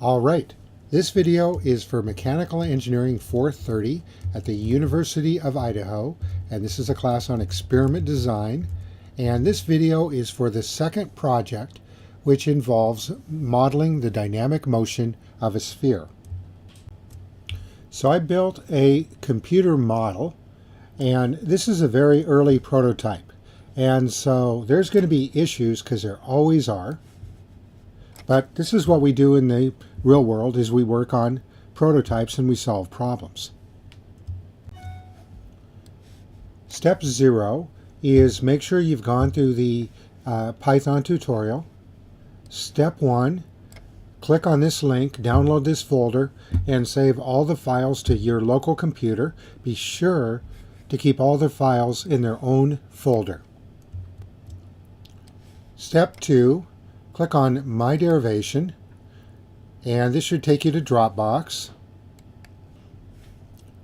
All right, this video is for Mechanical Engineering 430 at the University of Idaho, and this is a class on experiment design. And this video is for the second project, which involves modeling the dynamic motion of a sphere. So I built a computer model, and this is a very early prototype. And so there's going to be issues, because there always are. But this is what we do in the real world, is we work on prototypes and we solve problems. Step 0 is make sure you've gone through the Python tutorial. Step 1, click on this link, download this folder, and save all the files to your local computer. Be sure to keep all the files in their own folder. Step 2, click on My Derivation, and this should take you to Dropbox.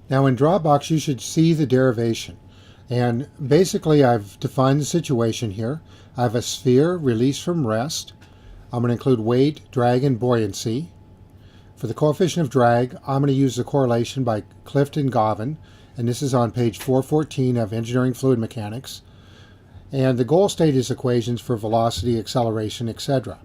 Now in Dropbox you should see the derivation, and basically I've defined the situation here. I have a sphere released from rest. I'm going to include weight, drag, and buoyancy. For the coefficient of drag, I'm going to use the correlation by Clifton-Gavin, and this is on page 414 of Engineering Fluid Mechanics. And the goal state is equations for velocity, acceleration, etc.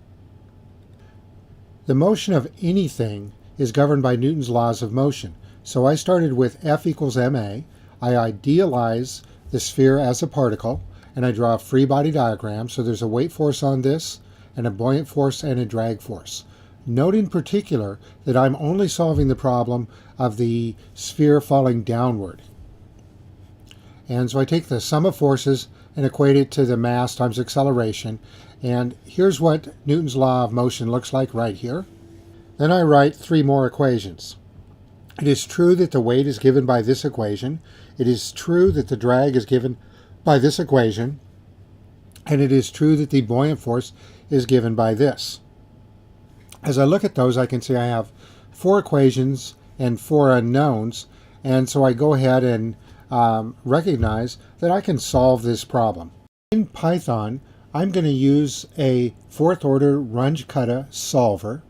The motion of anything is governed by Newton's laws of motion. So I started with F equals ma. I idealize the sphere as a particle, and I draw a free body diagram. So there's a weight force on this, and a buoyant force, and a drag force. Note in particular that I'm only solving the problem of the sphere falling downward. And so I take the sum of forces and equate it to the mass times acceleration. And here's what Newton's law of motion looks like right here. Then I write 3 more equations. It is true that the weight is given by this equation. It is true that the drag is given by this equation. And it is true that the buoyant force is given by this. As I look at those, I can see I have 4 equations and 4 unknowns. And so I go ahead and recognize that I can solve this problem. In Python, I'm going to use a 4th order Runge-Kutta solver,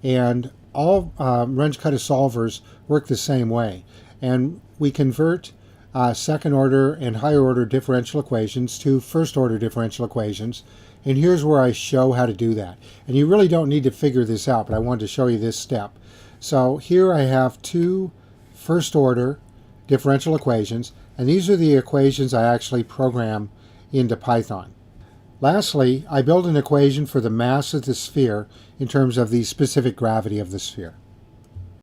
and all Runge-Kutta solvers work the same way. And we convert 2nd order and higher order differential equations to 1st order differential equations. And here's where I show how to do that. And you really don't need to figure this out, but I wanted to show you this step. So here I have 2 1st order differential equations, and these are the equations I actually program into Python. Lastly, I build an equation for the mass of the sphere in terms of the specific gravity of the sphere.